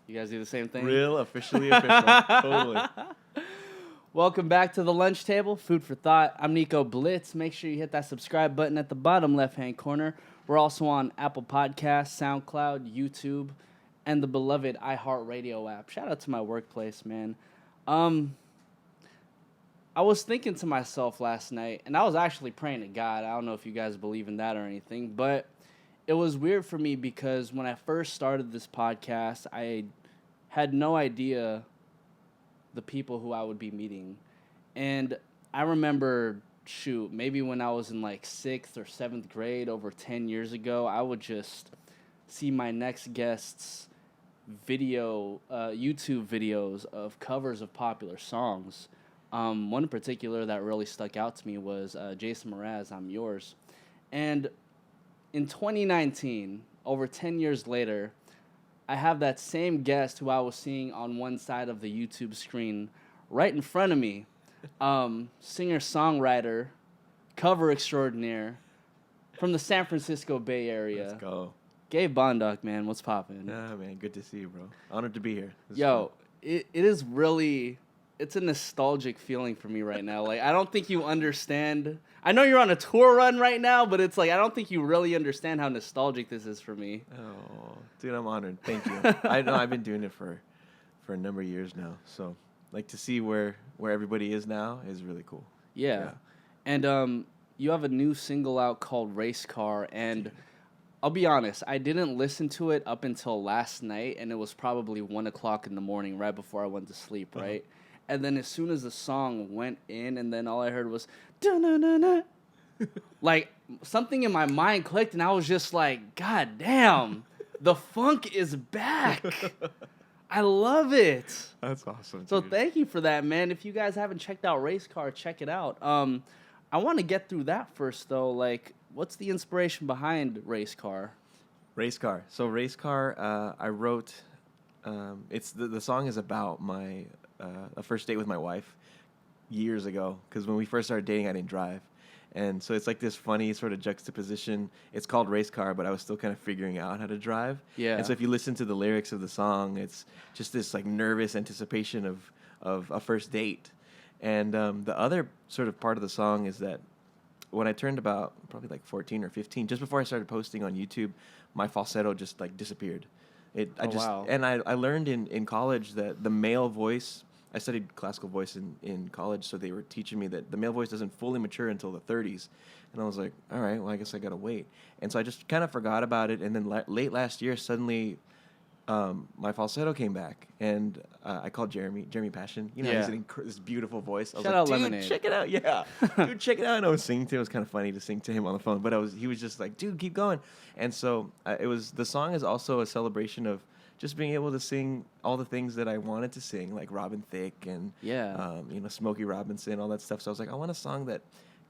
You guys do the same thing? Real, officially official. Totally. Welcome back to the lunch table, food for thought. I'm Nico Blitz. Make sure you hit that subscribe button at the bottom left-hand corner. We're also on Apple Podcasts, SoundCloud, YouTube, and the beloved iHeartRadio app. Shout out to my workplace, man. I was thinking to myself last night, and I was actually praying to God. I don't know if you guys believe in that or anything, but it was weird for me because when I first started this podcast, I had no idea the people who I would be meeting. And I remember, maybe when I was in like 6th or 7th grade over 10 years ago, I would just see my next guest's YouTube videos of covers of popular songs. One in particular that really stuck out to me was Jason Mraz, I'm Yours. And in 2019, over 10 years later, I have that same guest who I was seeing on one side of the YouTube screen right in front of me. Singer-songwriter, cover extraordinaire from the San Francisco Bay Area. Let's go. Gabe Bondoc, man, what's poppin'? Yeah, man, good to see you, bro. Honored to be here. It is really, it's a nostalgic feeling for me right now. Like, I don't think you understand. I know you're on a tour run right now, but it's like, I don't think you really understand how nostalgic this is for me. Oh, dude, I'm honored. Thank you. I know I've been doing it for a number of years now. So, like, to see where everybody is now is really cool. Yeah. And you have a new single out called Race Car, and I'll be honest, I didn't listen to it up until last night, and it was probably 1 o'clock in the morning right before I went to sleep, right? And then as soon as the song went in, and then all I heard was, da-na-na-na, like, something in my mind clicked, and I was just like, God damn, the funk is back. I love it. That's awesome. So dude. Thank you for that, man. If you guys haven't checked out Race Car, check it out. I want to get through that first, though. Like, what's the inspiration behind Race Car? Race Car. So Race Car, I wrote. It's the song is about my a first date with my wife years ago. Because when we first started dating, I didn't drive, and so it's like this funny sort of juxtaposition. It's called Race Car, but I was still kind of figuring out how to drive. Yeah. And so if you listen to the lyrics of the song, it's just this like nervous anticipation of a first date. And the other sort of part of the song is that when I turned about probably like 14 or 15, just before I started posting on YouTube, my falsetto just like disappeared. Wow. And I learned in college that the male voice, I studied classical voice in college, so they were teaching me that the male voice doesn't fully mature until the 30s. And I was like, all right, well, I guess I got to wait. And so I just kind of forgot about it. And then late last year, suddenly my falsetto came back, and I called Jeremy Passion. You know, Yeah. he's this beautiful voice. I was Shout like, out dude, Lemonade. check it out. Yeah, dude, check it out. And I was singing to him. It was kind of funny to sing to him on the phone, but he was just like, dude, keep going. And so the song is also a celebration of just being able to sing all the things that I wanted to sing, like Robin Thicke and Smokey Robinson, all that stuff. So I was like, I want a song that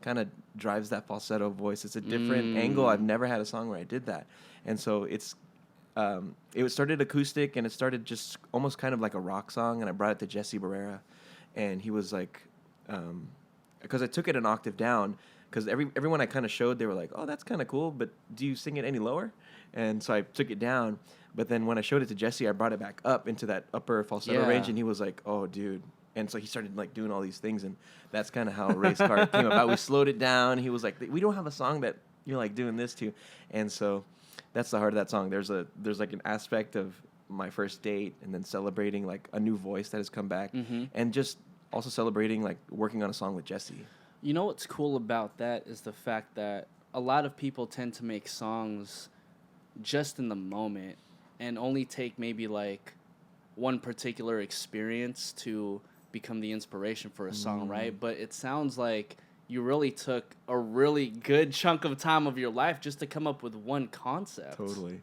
kind of drives that falsetto voice. It's a different angle. I've never had a song where I did that. And so it started acoustic, and it started just almost kind of like a rock song, and I brought it to Jesse Barrera, and he was like, because I took it an octave down, because everyone I kind of showed, they were like, oh, that's kind of cool, but do you sing it any lower? And so I took it down, but then when I showed it to Jesse, I brought it back up into that upper falsetto range, and he was like, oh, dude. And so he started like doing all these things, and that's kind of how Race Car came about. We slowed it down. He was like, we don't have a song that you're like doing this to. And so that's the heart of that song. There's like an aspect of my first date, and then celebrating like a new voice that has come back, and just also celebrating like working on a song with Jesse. You know what's cool about that is the fact that a lot of people tend to make songs just in the moment and only take maybe like one particular experience to become the inspiration for a song, right? But it sounds like you really took a really good chunk of time of your life just to come up with one concept. Totally.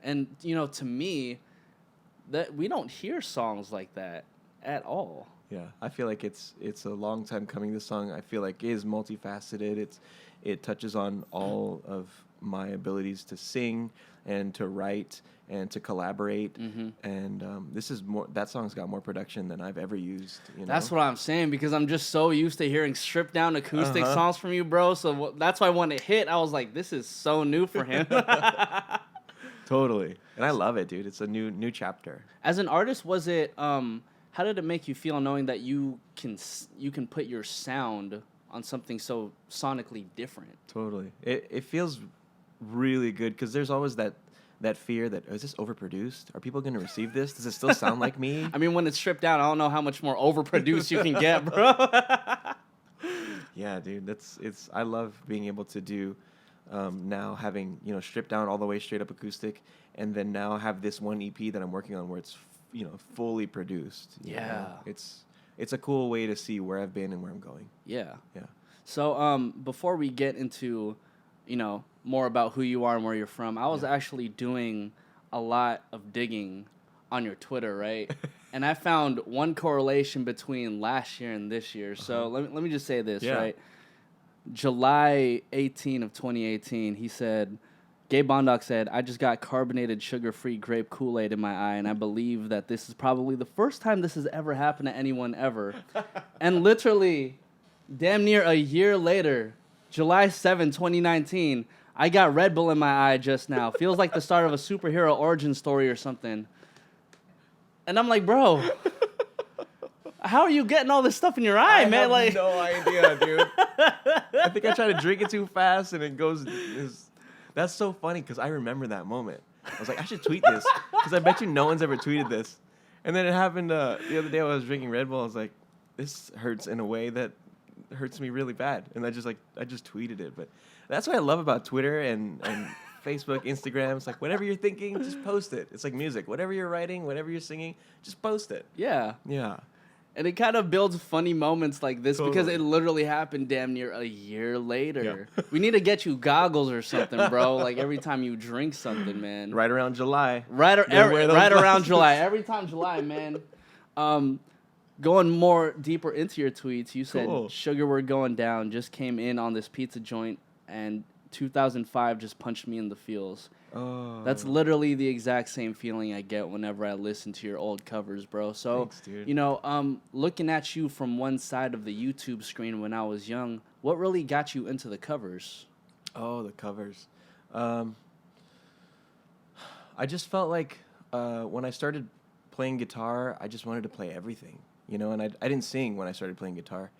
And, you know, to me, that we don't hear songs like that at all. Yeah, I feel like it's a long time coming. This song, I feel like, is multifaceted. It touches on all of my abilities to sing and to write and to collaborate. And this is more. That song's got more production than I've ever used. That's what I'm saying, because I'm just so used to hearing stripped down acoustic songs from you, bro. So that's why when it hit, I was like, this is so new for him. Totally. And I love it, dude. It's a new chapter. As an artist, was it how did it make you feel knowing that you can put your sound on something so sonically different? Totally. It feels really good because there's always that fear that, is this overproduced? Are people going to receive this? Does it still sound like me? I mean, when it's stripped down, I don't know how much more overproduced you can get, bro. Yeah, dude. I love being able to do now having, stripped down all the way straight up acoustic, and then now have this one EP that I'm working on where it's, fully produced. Yeah. It's a cool way to see where I've been and where I'm going. Yeah. Yeah. So before we get into, more about who you are and where you're from, I was actually doing a lot of digging on your Twitter, right? And I found one correlation between last year and this year. So let me just say this, right? July 18 of 2018, Gabe Bondoc said, "I just got carbonated sugar-free grape Kool-Aid in my eye, and I believe that this is probably the first time this has ever happened to anyone ever." And literally, damn near a year later, July 7, 2019, I got Red Bull in my eye just now. Feels like the start of a superhero origin story or something. And I'm like, bro, how are you getting all this stuff in your eye, man? I have no idea, dude. I think I tried to drink it too fast, and it goes. That's so funny because I remember that moment. I was like, I should tweet this because I bet you no one's ever tweeted this. And then it happened the other day when I was drinking Red Bull. I was like, this hurts in a way that hurts me really bad, and I just tweeted it. But that's what I love about Twitter and Facebook, Instagram. It's like whatever you're thinking, just post it. It's like music. Whatever you're writing, whatever you're singing, just post it. Yeah. Yeah. And it kind of builds funny moments like this because Totally. it literally happened damn near a year later. Yeah. We need to get you goggles or something, bro. Like every time you drink something, man. Right around July. Right around July. Every time July, man. Going more deeper into your tweets, you said, Cool. "Sugar, we're going down. Just came in on this pizza joint, and 2005 just punched me in the feels." Oh. That's literally the exact same feeling I get whenever I listen to your old covers, bro. So, Thanks, dude. looking at you from one side of the YouTube screen when I was young, what really got you into the covers? Oh, the covers. I just felt like when I started playing guitar, I just wanted to play everything, and I didn't sing when I started playing guitar.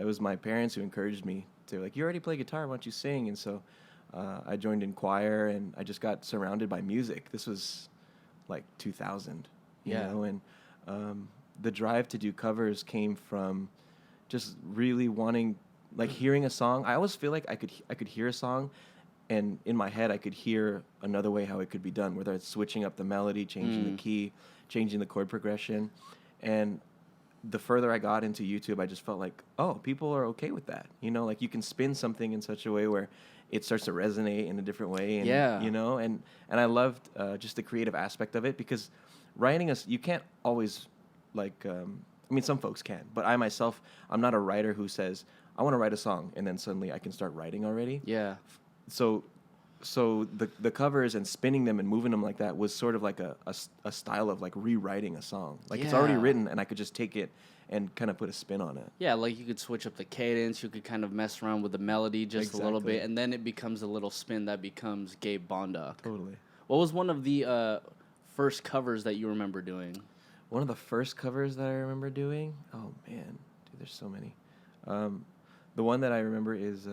It was my parents who encouraged me to, like, you already play guitar, why don't you sing? And so I joined in choir, and I just got surrounded by music. This was like 2000, you know, and the drive to do covers came from just really wanting, like, hearing a song. I always feel like I could hear a song, and in my head I could hear another way how it could be done, whether it's switching up the melody, changing the key, changing the chord progression. And the further I got into YouTube, I just felt like, oh, people are okay with that. Like you can spin something in such a way where it starts to resonate in a different way. And, and I loved just the creative aspect of it, because writing you can't always, like, some folks can, but I myself, I'm not a writer who says, I want to write a song, and then suddenly I can start writing already. Yeah. So the covers and spinning them and moving them like that was sort of like a style of, like, rewriting a song. Like, it's already written, and I could just take it and kind of put a spin on it. Yeah, like you could switch up the cadence, you could kind of mess around with the melody just a little bit, and then it becomes a little spin that becomes Gabe Bondoc. Totally. What was one of the first covers that you remember doing? One of the first covers that I remember doing? Oh, man. Dude, there's so many. The one that I remember is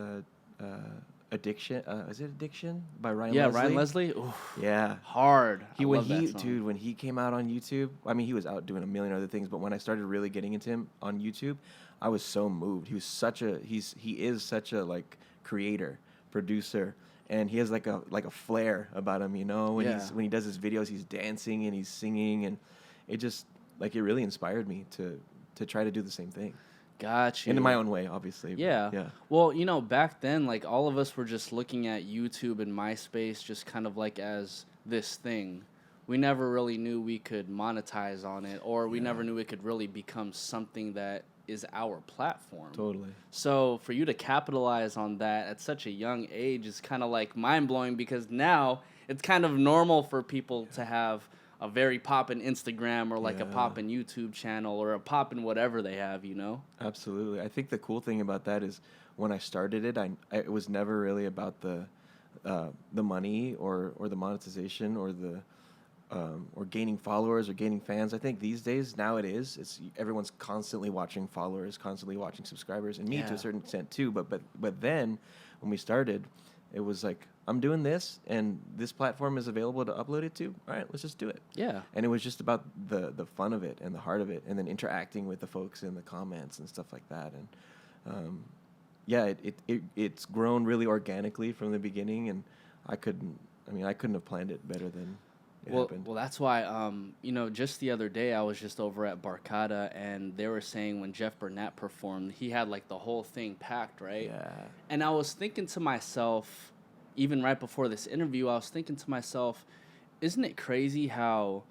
Addiction. Is it Addiction by Ryan Leslie? Yeah, Ryan Leslie. Oof. Yeah, hard. When he came out on YouTube, he was out doing a million other things, but when I started really getting into him on YouTube, I was so moved. He is such a like creator, producer, and he has like a flair about him. When he does his videos, he's dancing and he's singing, and it just, like, it really inspired me to try to do the same thing. Got you. In my own way, obviously. Yeah. Well, back then, like, all of us were just looking at YouTube and MySpace just kind of like as this thing. We never really knew we could monetize on it, or we never knew it could really become something that is our platform. Totally. So for you to capitalize on that at such a young age is kind of like mind-blowing, because now it's kind of normal for people to have a very poppin' Instagram or like a poppin' YouTube channel or a poppin' whatever they have, Absolutely. I think the cool thing about that is when I started it, it was never really about the money or the monetization or or gaining followers or gaining fans. I think these days, now it's everyone's constantly watching followers, constantly watching subscribers, and me to a certain extent too. But then when we started, it was like, I'm doing this, and this platform is available to upload it to. All right, let's just do it. Yeah. And it was just about the fun of it and the heart of it, and then interacting with the folks in the comments and stuff like that. And it's grown really organically from the beginning, and I couldn't have planned it better than it happened. Well, that's why, just the other day I was just over at Barcada, and they were saying when Jeff Burnett performed, he had like the whole thing packed, right? Yeah. And I was thinking to myself, even right before this interview, I was thinking to myself, isn't it crazy how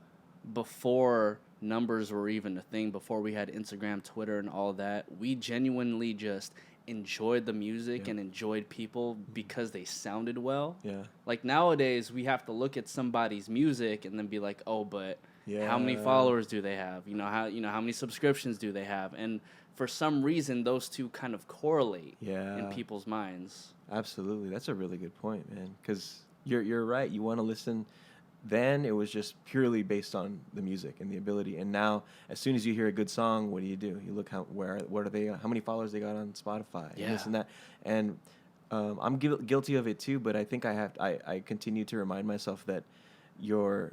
before numbers were even a thing, before we had Instagram, Twitter, and all that, we genuinely just enjoyed the music and enjoyed people because they sounded well. Yeah. Like nowadays, we have to look at somebody's music and then be like, oh, but how many followers do they have? How many subscriptions do they have? And for some reason, those two kind of correlate in people's minds. Absolutely, that's a really good point, man. Because you're right. You want to listen. Then it was just purely based on the music and the ability. And now, as soon as you hear a good song, what do? You look what are they? How many followers they got on Spotify? Yeah. And this and that. And I'm guilty of it too. But I think I continue to remind myself that your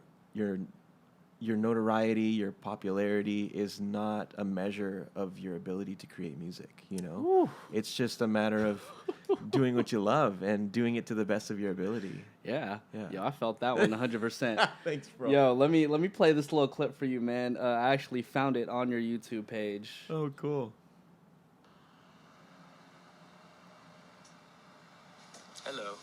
notoriety, your popularity is not a measure of your ability to create music. Ooh. It's just a matter of doing what you love and doing it to the best of your ability. Yeah. Yo, I felt that one 100%. Thanks, bro. Yo, let me play this little clip for you, man. I actually found it on your YouTube page. Oh, cool. Hello.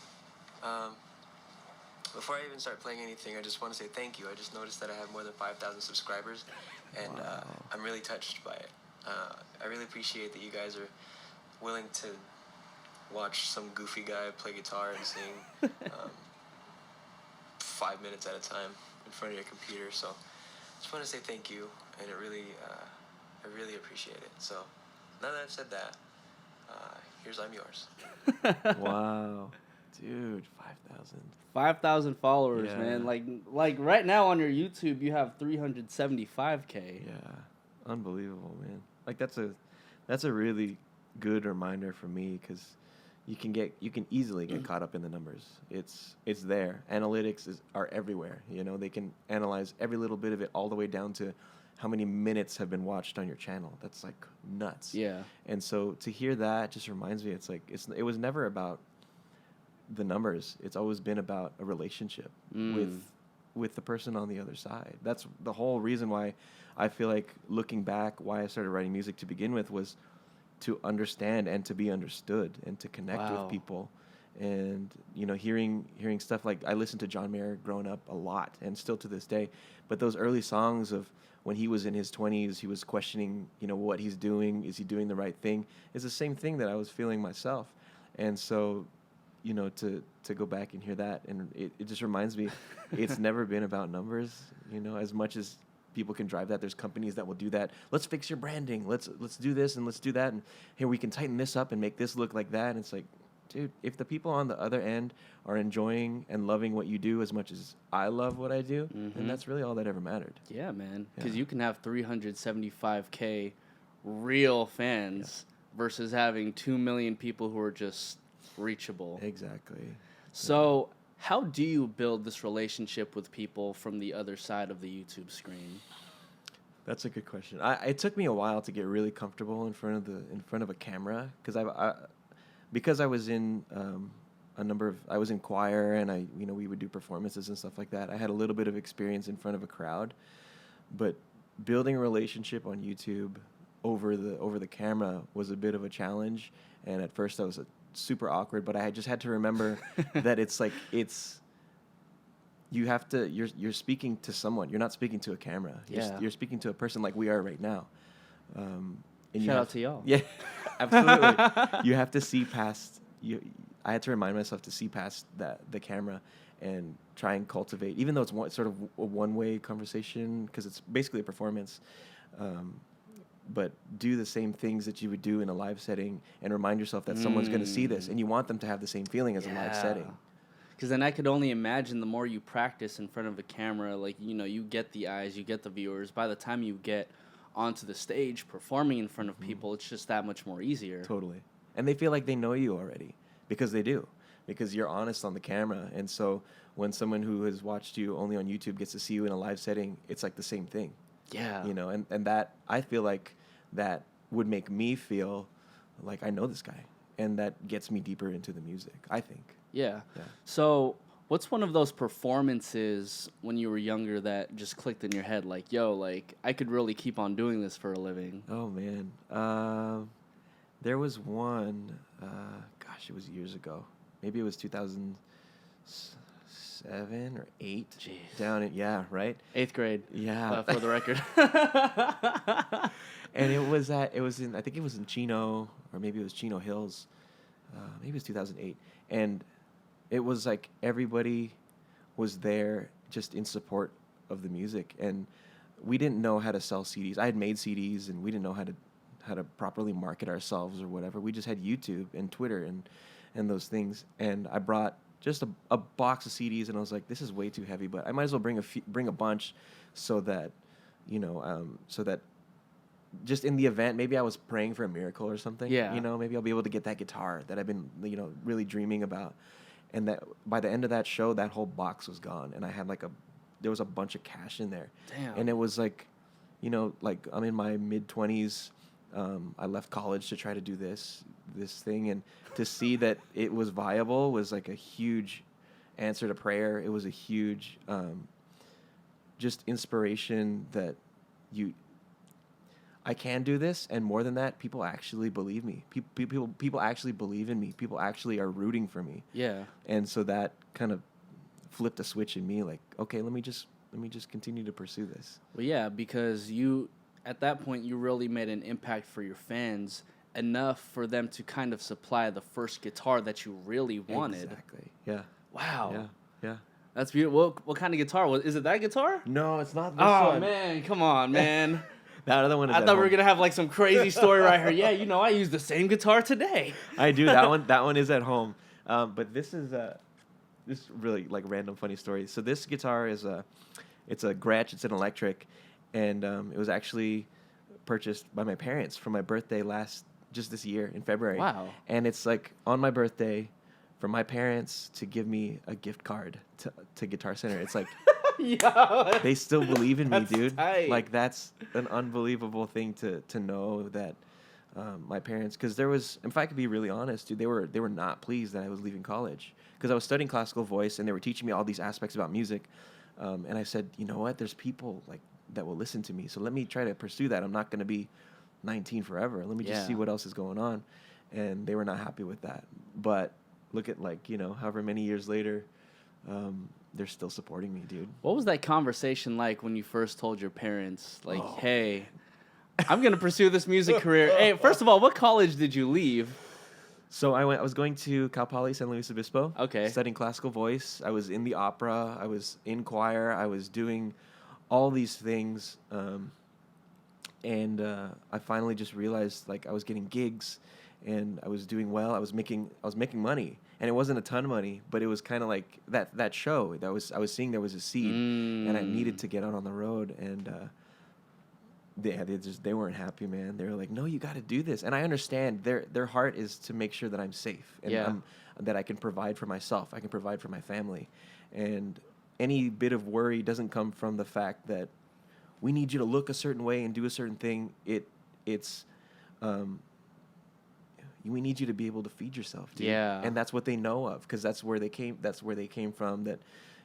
Before I even start playing anything, I just want to say thank you. I just noticed that I have more than 5,000 subscribers, and I'm really touched by it. I really appreciate that you guys are willing to watch some goofy guy play guitar and sing 5 minutes at a time in front of your computer. So I just want to say thank you, and I really appreciate it. So now that I've said that, here's I'm yours. Wow. Dude, 5,000. 5,000 followers, man. Like right now on your YouTube, you have 375K. Yeah. Unbelievable, man. Like that's a really good reminder for me, because you can easily get caught up in the numbers. It's there. Analytics are everywhere. They can analyze every little bit of it, all the way down to how many minutes have been watched on your channel. That's like nuts. Yeah. And so to hear that just reminds me, it's like it was never about the numbers. It's always been about a relationship with the person on the other side. That's the whole reason why I feel like, looking back, why I started writing music to begin with, was to understand and to be understood and to connect with people. And hearing stuff like, I listened to John Mayer growing up a lot, and still to this day, but those early songs of when he was in his 20s, he was questioning what he's doing, is he doing the right thing, is the same thing that I was feeling myself. And so to go back and hear that, and it just reminds me, it's never been about numbers, as much as people can drive that. There's companies that will do that. Let's fix your branding. Let's do this and let's do that. And here, we can tighten this up and make this look like that. And it's like, dude, if the people on the other end are enjoying and loving what you do as much as I love what I do, then that's really all that ever mattered. Yeah, man. Because you can have 375K real fans versus having 2 million people who are just reachable. Exactly. So how do you build this relationship with people from the other side of the YouTube screen? That's a good question. It took me a while to get really comfortable in front of a camera, because I was in I was in choir, and we would do performances and stuff like that. I had a little bit of experience in front of a crowd, but building a relationship on YouTube over the camera was a bit of a challenge. And at first I was super awkward, but I just had to remember that you're speaking to someone. You're not speaking to a camera. You're speaking to a person, like we are right now. Shout out to y'all. Yeah, absolutely. You have to see past I had to remind myself to see past the camera and try and cultivate, even though it's sort of a one-way conversation, because it's basically a performance. But do the same things that you would do in a live setting, and remind yourself that someone's going to see this, and you want them to have the same feeling as a live setting. Because then I could only imagine the more you practice in front of a camera, like, you know, you get the eyes, you get the viewers. By the time you get onto the stage performing in front of people, it's just that much more easier. Totally. And they feel like they know you already because they do, because you're honest on the camera. And so when someone who has watched you only on YouTube gets to see you in a live setting, it's like the same thing. Yeah. You know, and that, I feel like that would make me feel like I know this guy. And that gets me deeper into the music, I think. Yeah. Yeah. So what's one of those performances when you were younger that just clicked in your head? Like, yo, like, I could really keep on doing this for a living. Oh, man. There was one, gosh, it was years ago. Maybe it was 2007 or 8. Jeez. Down in, yeah, right? 8th grade. Yeah. For the record. And I think it was in Chino, or maybe it was Chino Hills. Maybe it was 2008. And it was like everybody was there just in support of the music. And we didn't know how to sell CDs. I had made CDs, and we didn't know how to properly market ourselves or whatever. We just had YouTube and Twitter and those things. And I brought just a box of CDs, and I was like, this is way too heavy, but I might as well bring a bunch so that, you know, so that just in the event, maybe I was praying for a miracle or something. Yeah. You know, maybe I'll be able to get that guitar that I've been, you know, really dreaming about. And that by the end of that show, that whole box was gone. And I had there was a bunch of cash in there. Damn. And it was like, you know, like I'm in my mid-20s. I left college to try to do this thing. And to see that it was viable was like a huge answer to prayer. It was a huge just inspiration that I can do this, and more than that, people actually believe me. People actually believe in me. People actually are rooting for me. Yeah. And so that kind of flipped a switch in me. Like, okay, let me just continue to pursue this. Well, yeah, because at that point, you really made an impact for your fans, enough for them to kind of supply the first guitar that you really wanted. Exactly. Yeah. Wow. Yeah. That's beautiful. What kind of guitar? Is it that guitar? No, it's not this Oh, one. man. Come on, man. That other one is I at thought we were home. going to have like some crazy story right here. Yeah, you know, I used the same guitar today. I do. That one is at home. But this is really like random funny story. So this guitar is it's a Gretsch. It's an electric, and it was actually purchased by my parents for my birthday just this year in February. Wow. And it's like on my birthday for my parents to give me a gift card to Guitar Center. It's like Yeah. they still believe in me, That's dude. tight. Like that's an unbelievable thing to know that my parents, because there was, if I could be really honest, dude, they were not pleased that I was leaving college, because I was studying classical voice and they were teaching me all these aspects about music, and I said, you know what, there's people like that will listen to me, so let me try to pursue that. I'm not going to be 19 forever. Let me just see what else is going on. And they were not happy with that. But look at, like, you know, however many years later, they're still supporting me, dude. What was that conversation like when you first told your parents, like, hey, I'm going to pursue this music career? Hey, first of all, what college did you leave? So I was going to Cal Poly San Luis Obispo. Okay. Studying classical voice. I was in the opera. I was in choir. I was doing all these things. And I finally just realized, like, I was getting gigs and I was doing well. I was making money, and it wasn't a ton of money, but it was kind of like that show that I was seeing there was a seed, and I needed to get out on the road. And they weren't happy, man. They were like, no, you got to do this. And I understand their heart is to make sure that I'm safe and that I can provide for myself. I can provide for my family. And any bit of worry doesn't come from the fact that we need you to look a certain way and do a certain thing. We need you to be able to feed yourself, dude. Yeah. And that's what they know of, because that's where they came from. That,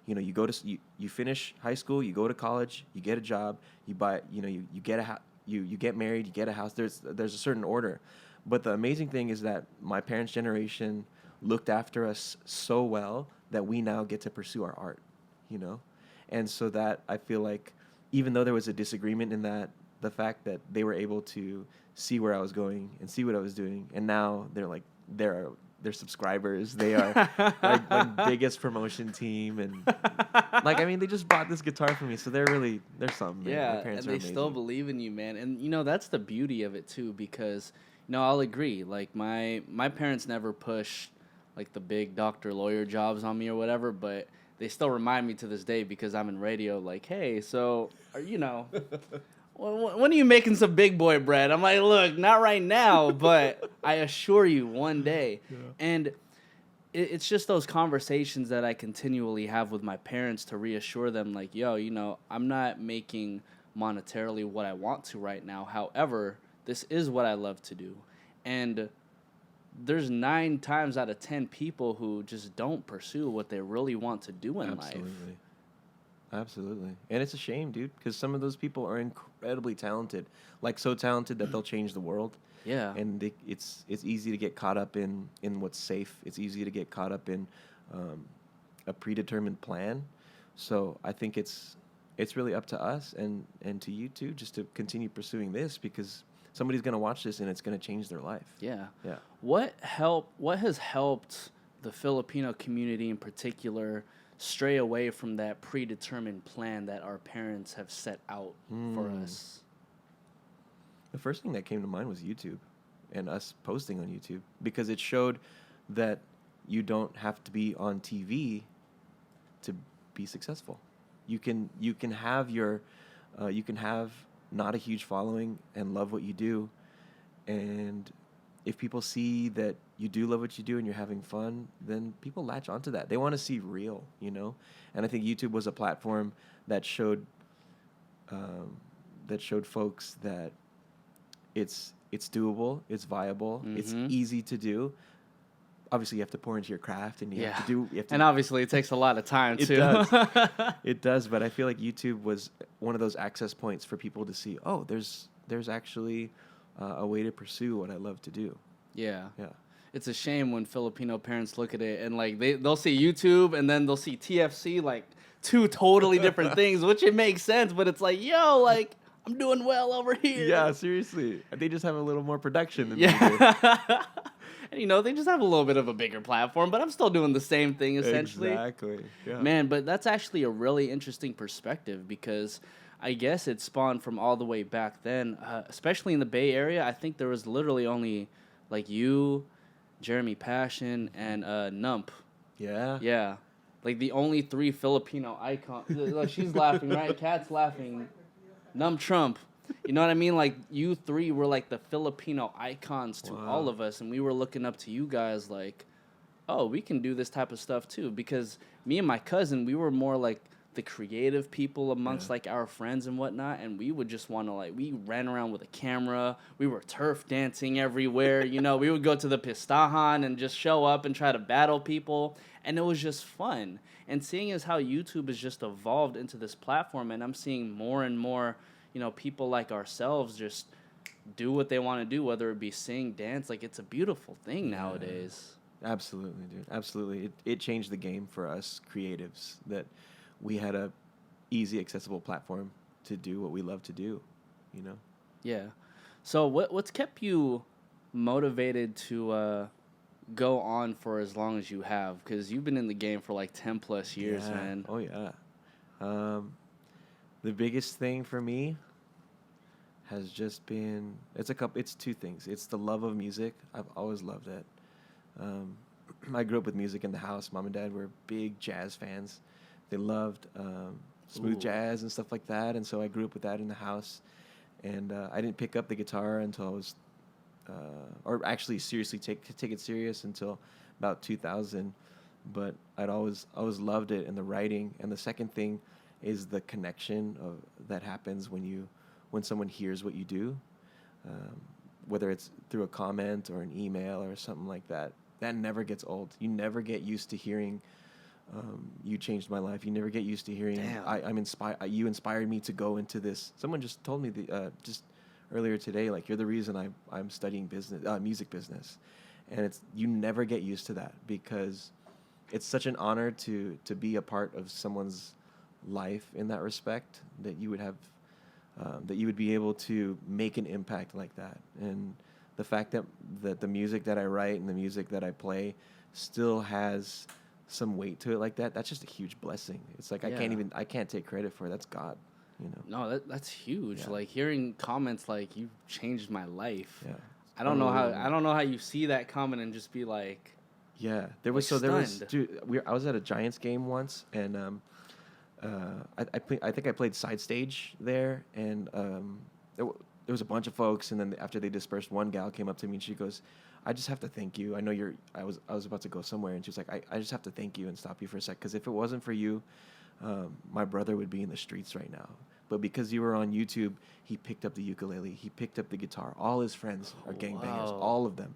you know, you finish high school, you go to college, you get a job, you buy, you know, you get a you get married, you get a house. There's a certain order. But the amazing thing is that my parents' generation looked after us so well that we now get to pursue our art, you know? And so that, I feel like, even though there was a disagreement in that, the fact that they were able to see where I was going and see what I was doing, and now they're subscribers. They are like biggest promotion team, and like, I mean, they just bought this guitar for me, so they're something. Man. Yeah, My parents and are they still amazing. believe in you, man. And, you know, that's the beauty of it, too, because, you know, I'll agree. Like, my parents never pushed, like the big doctor lawyer jobs on me or whatever, but they still remind me to this day because I'm in radio. Like, hey, so when are you making some big boy bread? I'm like, look, not right now, but I assure you, one day. Yeah. And it's just those conversations that I continually have with my parents to reassure them, like, yo, I'm not making monetarily what I want to right now. However, this is what I love to do. And there's 9 times out of 10 people who just don't pursue what they really want to do in life. Absolutely. And it's a shame, dude, because some of those people are incredibly talented, like so talented that they'll change the world. Yeah. And it's easy to get caught up in what's safe. It's easy to get caught up in a predetermined plan. So I think it's really up to us and to you too, just to continue pursuing this, because somebody's going to watch this and it's going to change their life. Yeah. Yeah. What has helped the Filipino community in particular stray away from that predetermined plan that our parents have set out for us? The first thing that came to mind was YouTube and us posting on YouTube, because it showed that you don't have to be on TV to be successful. You can have not a huge following and love what you do, and if people see that you do love what you do and you're having fun, then people latch onto that. They want to see real, And I think YouTube was a platform that showed folks that it's doable, it's viable, it's easy to do. Obviously, you have to pour into your craft, and you have to. And obviously, it takes a lot of time too. It does, but I feel like YouTube was one of those access points for people to see. Oh, there's actually a way to pursue what I love to do. Yeah. Yeah. It's a shame when Filipino parents look at it and like they'll see YouTube and then they'll see TFC, like 2 totally different things, which it makes sense, but it's like, yo, like I'm doing well over here. Yeah, seriously. They just have a little more production than we do. And they just have a little bit of a bigger platform, but I'm still doing the same thing essentially. Exactly. Yeah. Man, but that's actually a really interesting perspective, because I guess it spawned from all the way back then, especially in the Bay Area. I think there was literally only like you, Jeremy Passion, and Nump. Yeah. Yeah. Like the only 3 Filipino icons. Look, she's laughing, right? Kat's laughing. Nump Trump. You know what I mean? Like, you 3 were like the Filipino icons to all of us, and we were looking up to you guys like, oh, we can do this type of stuff too. Because me and my cousin, we were more like the creative people amongst like our friends and whatnot, and we would just want to we ran around with a camera. We were turf dancing everywhere. We would go to the pistahan and just show up and try to battle people, and it was just fun. And seeing as how YouTube has just evolved into this platform, and I'm seeing more and more people like ourselves just do what they want to do, whether it be sing, dance. Like, it's a beautiful thing nowadays. Absolutely, dude. Absolutely. It changed the game for us creatives, that we had a easy, accessible platform to do what we love to do, Yeah. So what's kept you motivated to go on for as long as you have? Because you've been in the game for like 10 plus years, man. Oh, yeah. The biggest thing for me has just been, it's 2 things. It's the love of music. I've always loved it. I grew up with music in the house. Mom and Dad were big jazz fans. They loved smooth jazz and stuff like that, and so I grew up with that in the house. And I didn't pick up the guitar until I was, or actually seriously take it serious until about 2000. But I'd always loved it, and the writing. And the second thing is the connection that happens when someone hears what you do, whether it's through a comment or an email or something like that. That never gets old. You never get used to hearing, you changed my life. You never get used to hearing, I'm inspired. You inspired me to go into this. Someone just told me just earlier today, like, you're the reason I'm studying music business, and you never get used to that, because it's such an honor to be a part of someone's life in that respect, that you would have, that you would be able to make an impact like that. And the fact that the music that I write and the music that I play still has some weight to it like that, that's just a huge blessing. It's like, I can't take credit for it. That's God, No, that's huge. Yeah. Like, hearing comments like, "You changed my life." Yeah. I don't know how you see that comment and just be like, Yeah, there was stunned. dude. I was at a Giants game once, and I think I played side stage there, and there was a bunch of folks, and then after they dispersed, one gal came up to me and she goes, "I just have to thank you. I know I was about to go somewhere, and she was like, I just have to thank you and stop you for a sec, because if it wasn't for you, my brother would be in the streets right now. But because you were on YouTube, he picked up the ukulele, he picked up the guitar. All his friends are gangbangers, Wow. all of them,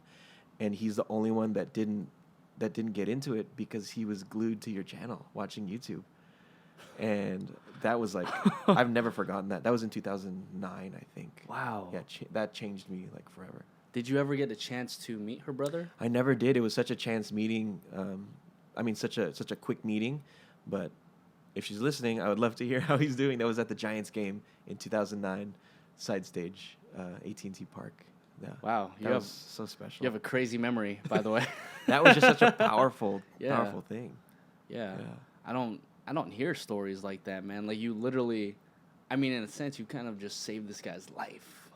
and he's the only one that didn't get into it because he was glued to your channel watching YouTube." And that was like, I've never forgotten that. That was in 2009, I think. Wow. Yeah, that changed me like forever. Did you ever get a chance to meet her brother? I never did. It was such a chance meeting. Such a quick meeting. But if she's listening, I would love to hear how he's doing. That was at the Giants game in 2009, side stage, AT&T Park. Yeah. Wow. That was so special. You have a crazy memory, by the way. That was just such a powerful thing. Yeah. Yeah. I don't hear stories like that, man. Like, you literally, I mean, in a sense, you kind of just saved this guy's life.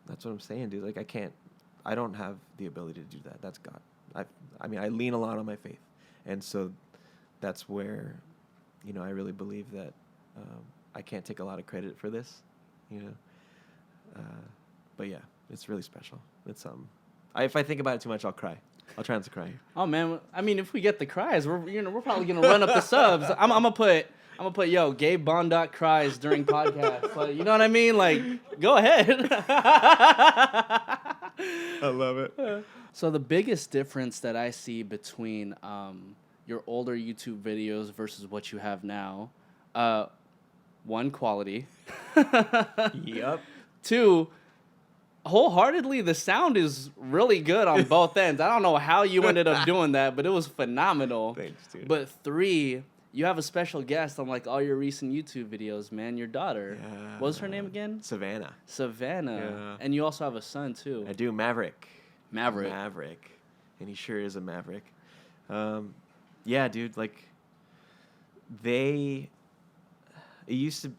That's what I'm saying, dude. Like, I don't have the ability to do that. That's God. I lean a lot on my faith. And so that's where, I really believe that I can't take a lot of credit for this, But yeah, it's really special. It's if I think about it too much, I'll cry. I'll try not to cry. Oh man, I mean, if we get the cries, we're probably gonna run up the subs. I'm gonna put yo, Gabe Bondoc cries during podcasts. Like, you know what I mean? Like, go ahead. I love it. So the biggest difference that I see between your older YouTube videos versus what you have now, one, quality. Yep. Two, wholeheartedly, the sound is really good on both ends. I don't know how you ended up doing that, but it was phenomenal. Thanks, dude. But three, you have a special guest on like all your recent YouTube videos, man. Your daughter. Yeah. What was her name again? Savannah. Savannah. Yeah. And you also have a son too. I do. Maverick. Maverick. And he sure is a maverick. Yeah, dude. Like, it used to.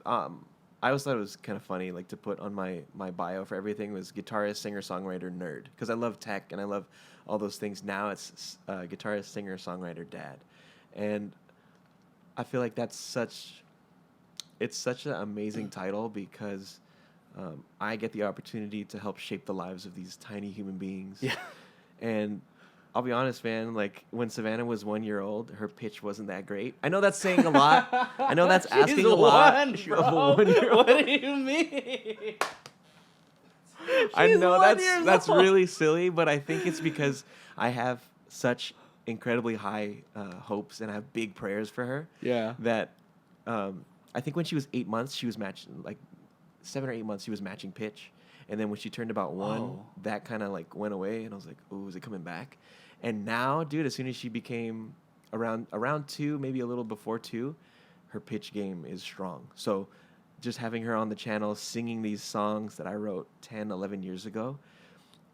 I always thought it was kind of funny, like, to put on my bio for everything was guitarist, singer, songwriter, nerd, because I love tech and I love all those things. Now it's guitarist, singer, songwriter, dad, and I feel like it's such an amazing title because I get the opportunity to help shape the lives of these tiny human beings. Yeah. And I'll be honest, man, like, when Savannah was 1 year old, her pitch wasn't that great. I know that's saying a lot. I know that's asking a lot. She's bro. 1 year old. What do you mean? I know She's 1 year that's old. really silly, but I think it's because I have such incredibly high hopes and I have big prayers for her. Yeah. That I think when she was 8 months, she was matching, like 7 or 8 months, she was matching pitch. And then when she turned about one, that kind of like went away, and I was like, "Oh, is it coming back?" And now, dude, as soon as she became around 2, maybe a little before 2, her pitch game is strong. So just having her on the channel singing these songs that I wrote 10, 11 years ago,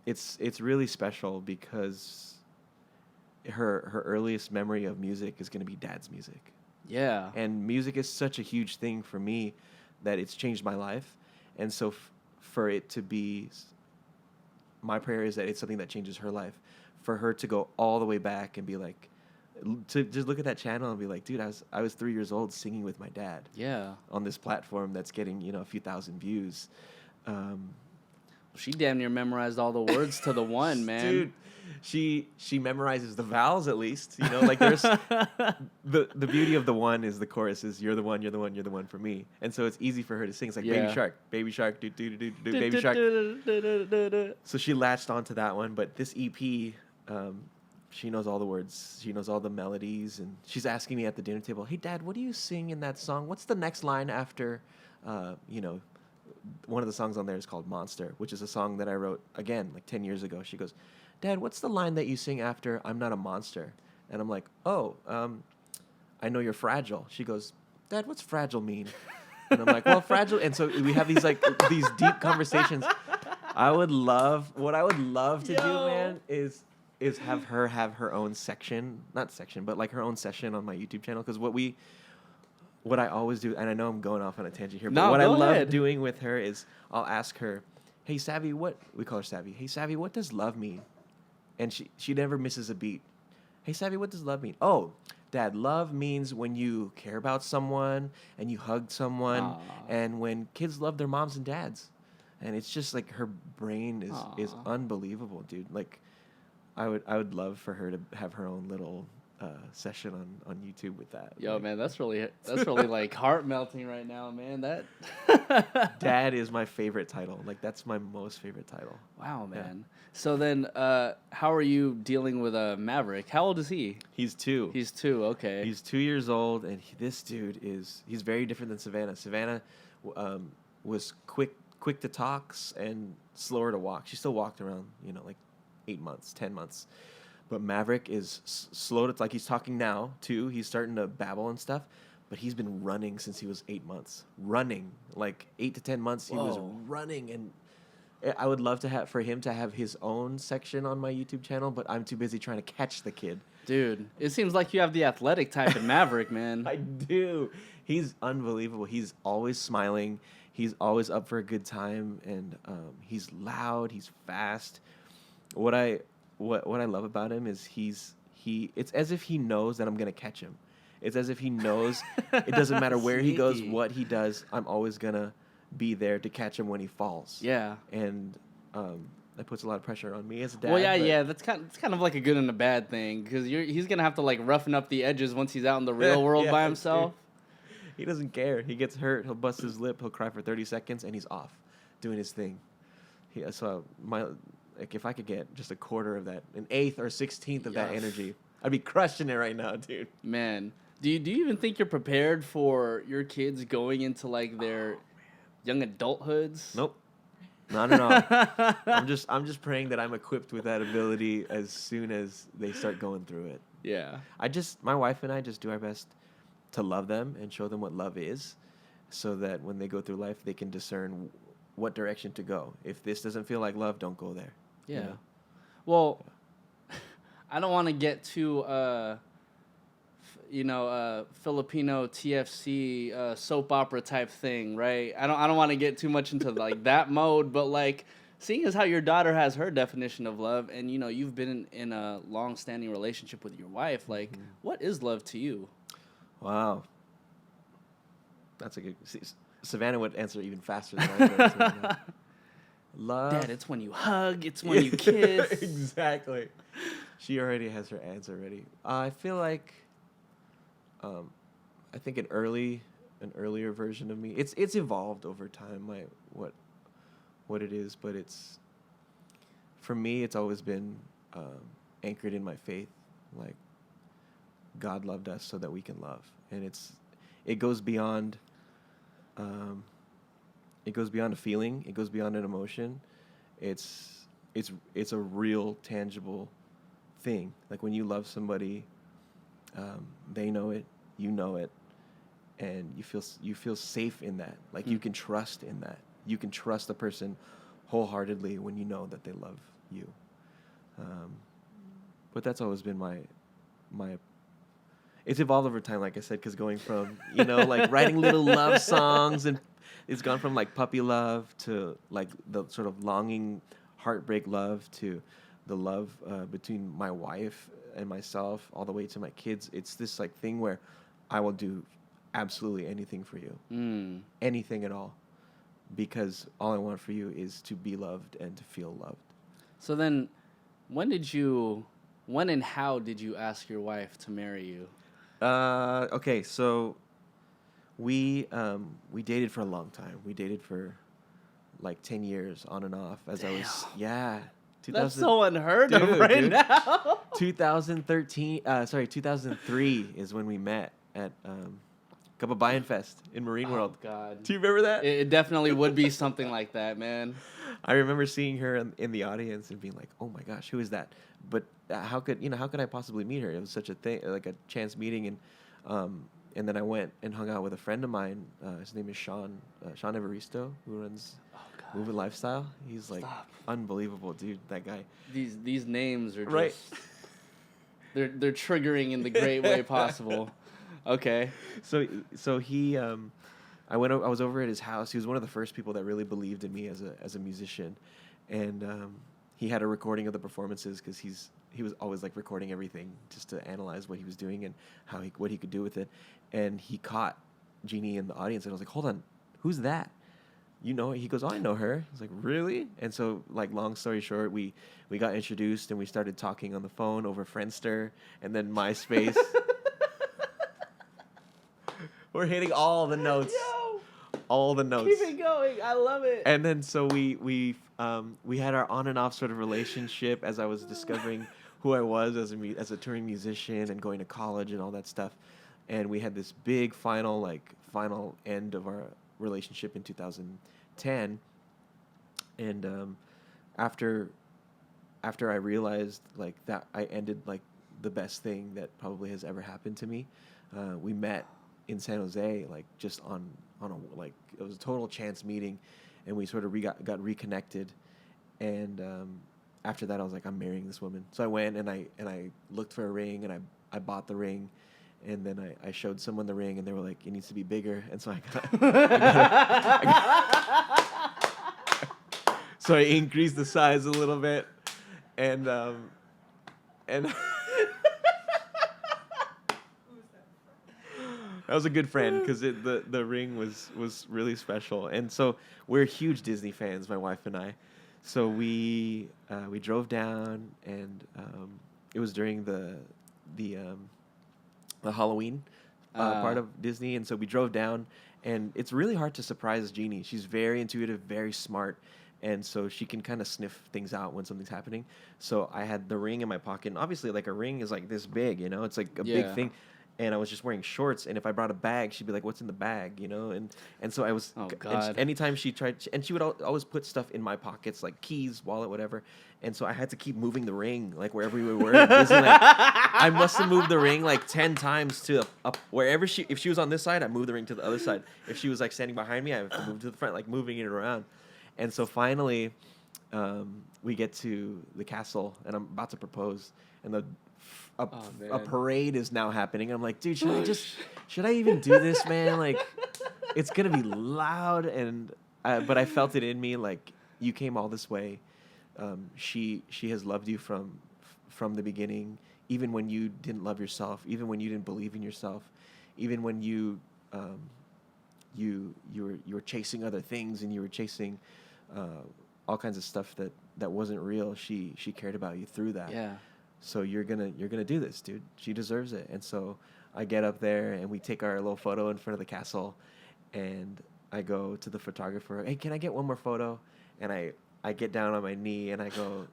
it's really special because her earliest memory of music is going to be dad's music. Yeah. And music is such a huge thing for me that it's changed my life. And so for it to be, my prayer is that it's something that changes her life. For her to go all the way back and be like, to just look at that channel and be like, dude, I was 3 years old singing with my dad. Yeah. On this platform that's getting, a few thousand views. She damn near memorized all the words to the one, man. Dude, she memorizes the vowels at least. Like, there's the beauty of the one is the chorus is you're the one, you're the one, you're the one for me. And so it's easy for her to sing. It's like baby shark, do do do do baby shark. So she latched onto that one, but this EP, she knows all the words. She knows all the melodies, and she's asking me at the dinner table, "Hey, Dad, what do you sing in that song? What's the next line after, one of the songs on there is called Monster, which is a song that I wrote, again, like 10 years ago. She goes, "Dad, what's the line that you sing after I'm not a monster?" And I'm like, "Oh, I know you're fragile." She goes, "Dad, what's fragile mean?" And I'm like, "Well, fragile." And so we have these these deep conversations. What I would love to do, man, is have her have her own but like her own session on my YouTube channel. Because what I always do, and I know I'm going off on a tangent here, but what I love doing with her is I'll ask her, "Hey, Savvy, we call her Savvy. Hey, Savvy, what does love mean?" And she never misses a beat. Hey, Savvy, what does love mean? Oh, Dad, love means when you care about someone and you hug someone, Aw. and when kids love their moms and dads. And it's just like her brain is Aw. unbelievable, dude. Like, I would love for her to have her own little session on YouTube with that. Yo, Like, man, that's really like heart melting right now, man. That. Dad is my favorite title. Like, that's my most favorite title. Wow, Yeah. man. So then, how are you dealing with Maverick? How old is he? He's 2. He's 2. Okay. He's 2 years old, and this dude he's very different than Savannah. Savannah was quick to talk and slower to walk. She still walked around, like 8 months, 10 months. But Maverick is slow to, like, he's talking now too. He's starting to babble and stuff, but he's been running since he was 8 months. Running, like 8 to 10 months, he was Whoa. running, and I would love for him to have his own section on my YouTube channel, but I'm too busy trying to catch the kid. Dude, it seems like you have the athletic type in Maverick, man. I do. He's unbelievable. He's always smiling. He's always up for a good time, and he's loud. He's fast. What I love about him is it's as if he knows that I'm gonna catch him. It's as if he knows it doesn't matter where he goes, Sneaky. what he does, I'm always gonna be there to catch him when he falls. Yeah. And that puts a lot of pressure on me as a dad. Well, yeah, but- yeah. It's kind of like a good and a bad thing because he's gonna have to like roughen up the edges once he's out in the real world Yeah, by dude. himself. He doesn't care. He gets hurt. He'll bust his lip. He'll cry for 30 seconds, and he's off, doing his thing. If I could get just a quarter of that, an eighth or 16th of that Yeah. energy, I'd be crushing it right now, dude. Man, do you even think you're prepared for your kids going into like their young adulthoods? Nope, not at all. I'm just praying that I'm equipped with that ability as soon as they start going through it. Yeah. My wife and I just do our best to love them and show them what love is, so that when they go through life, they can discern what direction to go. If this doesn't feel like love, don't go there. Yeah. You know? Well, I don't want to get too, Filipino TFC soap opera type thing, right? I don't want to get too much into like that mode, but like seeing as how your daughter has her definition of love, and you've been in a long-standing relationship with your wife, like what is love to you? Wow. That's a good. Savannah would answer even faster than I would. Love. Dad, it's when you hug, it's when you kiss. Exactly. She already has her answer ready. I feel like, I think an earlier version of me. It's evolved over time. What it is, but for me, it's always been anchored in my faith. Like, God loved us so that we can love, and it goes beyond. It goes beyond a feeling. It goes beyond an emotion. It's a real, tangible thing. Like when you love somebody, they know it, you know it, and you feel safe in that. Like you can trust in that. You can trust a person wholeheartedly when you know that they love you. But that's always been my. It's evolved over time, like I said, because going from like writing little love songs, and it's gone from like puppy love to like the sort of longing, heartbreak love to the love between my wife and myself, all the way to my kids. It's this like thing where I will do absolutely anything for you, anything at all, because all I want for you is to be loved and to feel loved. So then, when and how did you ask your wife to marry you? Okay, so we dated for a long time. We dated for like 10 years on and off as I was 2000, That's so unheard of now. 2003 is when we met at Kababayan Fest in Marine World. God. Do you remember that? It definitely would be something like that, man. I remember seeing her in the audience and being like, "Oh my gosh, who is that?" But how could I possibly meet her? It was such a thing, like a chance meeting, and then I went and hung out with a friend of mine. His name is Sean Evaristo, who runs Movement Lifestyle. He's like unbelievable, dude. That guy. These names are just Right. they're triggering in the great way possible. Okay. So he I was over at his house. He was one of the first people that really believed in me as a musician, and he had a recording of the performances because he was always like recording everything just to analyze what he was doing and what he could do with it. And he caught Jeannie in the audience, and I was like, hold on, who's that? You know, he goes, oh, I know her. I was like, really? And so, like, long story short, we got introduced and we started talking on the phone over Friendster and then MySpace. We're hitting all the notes. Yo, all the notes. keep it going. I love it. And then so we had our on and off sort of relationship as I was discovering who I was as a touring musician and going to college and all that stuff. And we had this big final end of our relationship in 2010. And after I realized like that I ended like the best thing that probably has ever happened to me, we met in San Jose, like just on a, like, it was a total chance meeting, and we sort of got reconnected. And after that I was like, I'm marrying this woman. So I went and I looked for a ring, and I bought the ring. And then I showed someone the ring, and they were like, it needs to be bigger. And so so I increased the size a little bit. And that was a good friend, because the ring was really special. And so we're huge Disney fans, my wife and I. So we drove down, and it was during the Halloween part of Disney, and so we drove down, and it's really hard to surprise Jeannie. She's very intuitive, very smart, and so she can kind of sniff things out when something's happening. So I had the ring in my pocket, and obviously, like, a ring is like this big, you know, it's like a big thing. And I was just wearing shorts, and if I brought a bag, she'd be like, "What's in the bag?" You know, and so I was. Oh God! And anytime she tried, and she would always put stuff in my pockets, like keys, wallet, whatever. And so I had to keep moving the ring, like wherever we were in Disneyland. I must have moved the ring like 10 times to up wherever if she was on this side, I moved the ring to the other side. If she was like standing behind me, I have to move to the front, like moving it around. And so finally, we get to the castle, and I'm about to propose, and a parade is now happening. I'm like, dude, should I even do this, man? Like, it's gonna be loud, and but I felt it in me, like, you came all this way. She has loved you from the beginning, even when you didn't love yourself, even when you didn't believe in yourself, even when you were chasing other things, and you were chasing all kinds of stuff that wasn't real. She cared about you through that. Yeah. So you're gonna do this, dude. She deserves it. And so I get up there, and we take our little photo in front of the castle, and I go to the photographer. Hey, can I get one more photo? And I get down on my knee, and I go,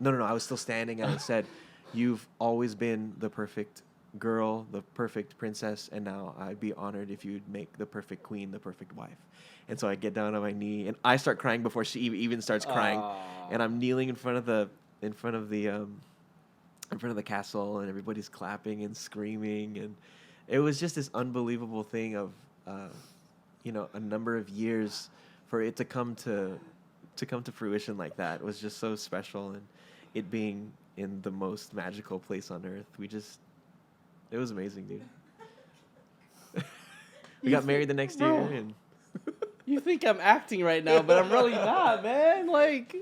no. I was still standing, and I said, you've always been the perfect girl, the perfect princess, and now I'd be honored if you'd make the perfect queen, the perfect wife. And so I get down on my knee, and I start crying before she even starts crying. And I'm kneeling in front of the castle, and everybody's clapping and screaming, and it was just this unbelievable thing of a number of years for it to come to fruition like that. It was just so special, and it being in the most magical place on earth, it was amazing, dude. We got married the next year, and you think I'm acting right now, but I'm really not, man. Like,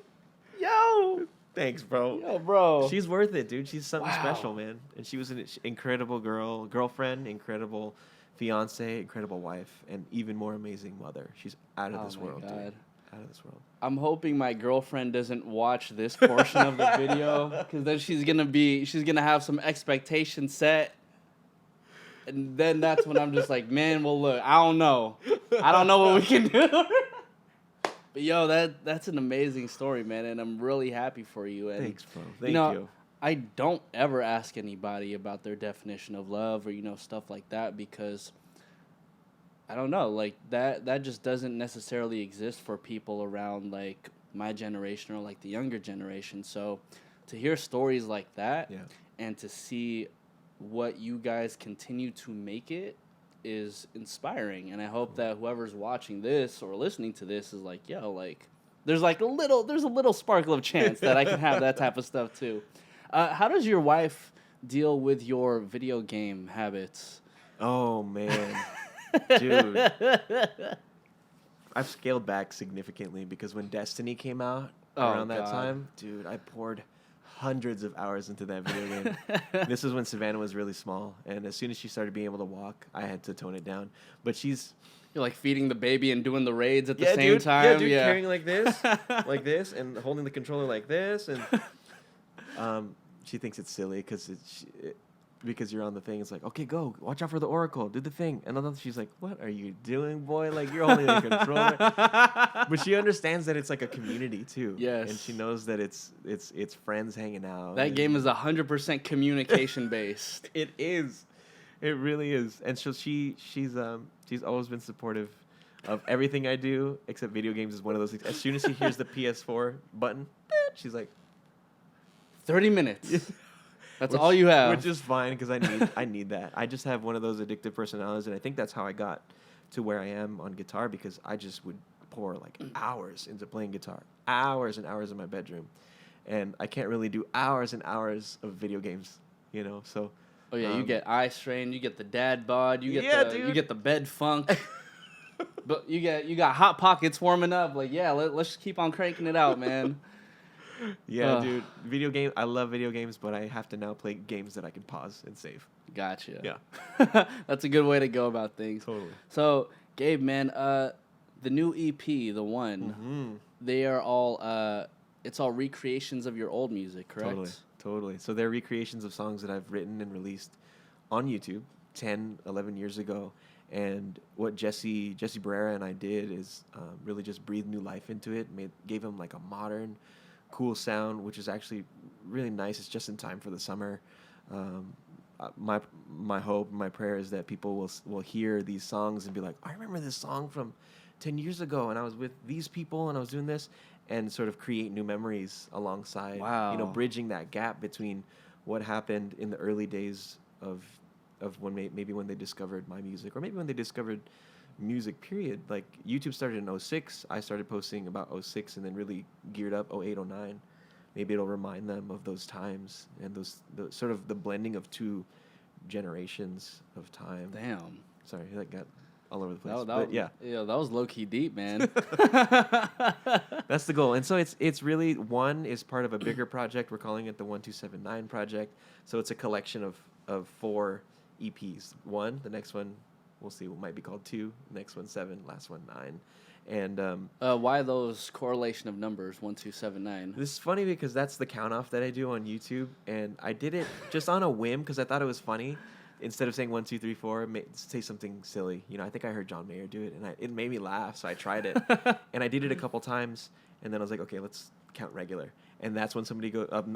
yo. Thanks, bro. Yo, bro. She's worth it, dude. She's something special, man. And she was an incredible girlfriend, incredible fiance, incredible wife, and even more amazing mother. She's out of this world, dude. Out of this world. I'm hoping my girlfriend doesn't watch this portion of the video, because then she's gonna have some expectations set. And then that's when I'm just like, man, well, look, I don't know what we can do. But yo, that's an amazing story, man, and I'm really happy for you. And, thanks, bro. Thank you. I don't ever ask anybody about their definition of love or stuff like that, because I don't know, like that just doesn't necessarily exist for people around like my generation or like the younger generation. So to hear stories like that, and to see what you guys continue to make it is inspiring. And I hope that whoever's watching this or listening to this is like, yo, like there's a little sparkle of chance that I can have that type of stuff too. How does your wife deal with your video game habits? Oh man, dude. I've scaled back significantly because when Destiny came out Oh, around that God. time, dude, I poured hundreds of hours into that video game. This is when Savannah was really small, and as soon as she started being able to walk, I had to tone it down. But she's You're like feeding the baby and doing the raids at the yeah, same dude, time. yeah, dude, carrying like this, and holding the controller like this, and she thinks it's silly because you're on the thing. It's like, okay, go, watch out for the oracle, do the thing, and then she's like, what are you doing, boy? Like, you're holding the controller. But she understands that it's like a community too. Yes. And she knows that it's friends hanging out. That game is 100% communication based. It is. It really is. And so she's always been supportive of everything I do, except video games is one of those things. As soon as she hears the PS4 button, she's like 30 minutes. That's all you have. Which is fine because I need that. I just have one of those addictive personalities, and I think that's how I got to where I am on guitar, because I just would pour like hours into playing guitar, hours and hours in my bedroom, and I can't really do hours and hours of video games, you know. So. Oh yeah, you get eye strain, you get the dad bod, you get dude. you get the bed funk. But you got hot pockets warming up. Like, yeah, let's just keep on cranking it out, man. Yeah, dude. Video game. I love video games, but I have to now play games that I can pause and save. Gotcha. Yeah. That's a good way to go about things. Totally. So, Gabe, man, the new EP, the one, they are all it's all recreations of your old music, correct? Totally. So they're recreations of songs that I've written and released on YouTube 10, 11 years ago. And what Jesse Barrera and I did is really just breathe new life into it, gave him like a modern, cool sound, which is actually really nice. It's just in time for the summer. My hope, my prayer is that people will hear these songs and be like, I remember this song from 10 years ago, and I was with these people, and I was doing this, and sort of create new memories alongside. Wow. You know, bridging that gap between what happened in the early days of when maybe when they discovered my music, or maybe when they discovered music, period. Like, YouTube started in 06. I started posting about 06 and then really geared up 08, 09. Maybe it'll remind them of those times and the sort of the blending of two generations of time. Damn. Sorry, that got all over the place. That was low key deep, man. That's the goal. And so it's really, one is part of a bigger project. We're calling it the 1279 project. So it's a collection of 4 EPs. 1, the next one we'll see, what might be called 2, next one 7, last one 9. And why those correlation of numbers 1, 2, 7, 9? this is funny because that's the count off that I do on YouTube, and I did it just on a whim because I thought it was funny. Instead of saying 1, 2, 3, 4, say something silly. You know, I think I heard John Mayer do it, and it made me laugh, so I tried it. And I did it a couple times, and then I was like, okay, let's count regular. And that's when somebody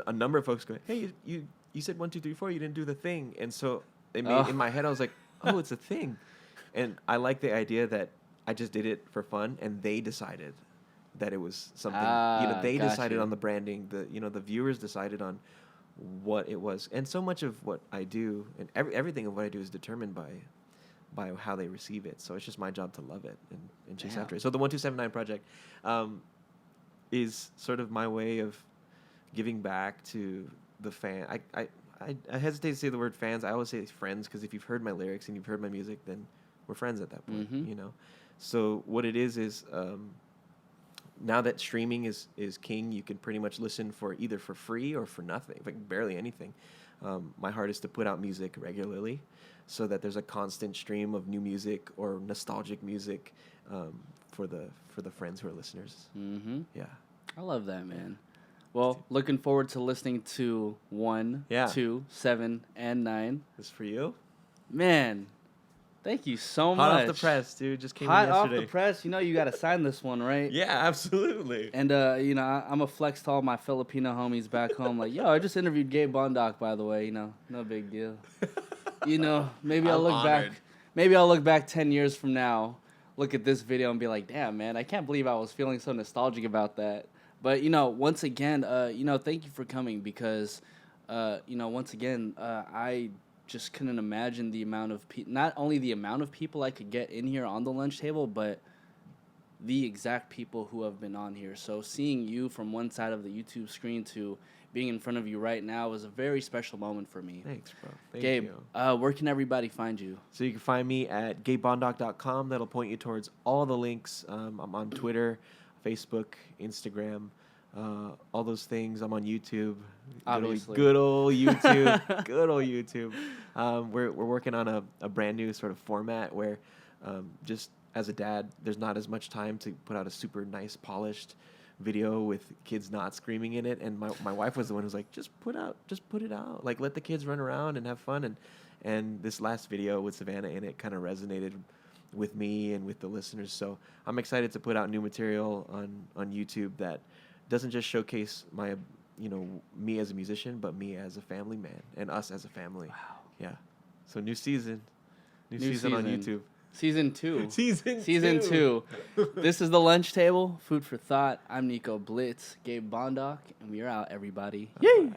a number of folks go, hey, you said 1, 2, 3, 4, you didn't do the thing. And so in my head, I was like, oh, it's a thing. And I like the idea that I just did it for fun, and they decided that it was something. They decided on the branding. The viewers decided on what it was, and so much of what I do and everything of what I do is determined by how they receive it. So it's just my job to love it and chase after it. So the 1279 project is sort of my way of giving back to the fan. I hesitate to say the word fans. I always say friends, because if you've heard my lyrics and you've heard my music, then we're friends at that point. You know. So what it is now that streaming is king, you can pretty much listen for either for free or for nothing, like barely anything. My heart is to put out music regularly so that there's a constant stream of new music or nostalgic music for the friends who are listeners. Mm-hmm. Yeah. I love that, man. Well, looking forward to listening to 1, 2, 7, and 9. This is for you? Man, thank you so much. Hot off the press, dude. Just came in yesterday. Hot off the press. You know you got to sign this one, right? Yeah, absolutely. And, I'm a flex to all my Filipino homies back home. Like, yo, I just interviewed Gabe Bondoc, by the way. No big deal. Maybe I'll look back 10 years from now, look at this video and be like, damn, man, I can't believe I was feeling so nostalgic about that. But, once again, thank you for coming because, once again, I just couldn't imagine the amount of not only the amount of people I could get in here on the lunch table, but the exact people who have been on here. So seeing you from one side of the YouTube screen to being in front of you right now was a very special moment for me. Thanks, bro. Thank Gabe, you. where can everybody find you? So you can find me at GabeBondoc.com. That'll point you towards all the links. I'm on Twitter, Facebook, Instagram, all those things. I'm on YouTube. Obviously. Good old YouTube. Good old YouTube. We're working on a brand new sort of format where just as a dad, there's not as much time to put out a super nice, polished video with kids not screaming in it. And my wife was the one who's like, just put it out. Like, let the kids run around and have fun. And this last video with Savannah in it kind of resonated with me and with the listeners. So I'm excited to put out new material on YouTube that doesn't just showcase my, me as a musician, but me as a family man and us as a family. Wow. Yeah. So new season on YouTube. Season 2. Season 2. This is The Lunch Table, Food for Thought. I'm Nico Blitz, Gabe Bondoc, and we are out, everybody. Yay!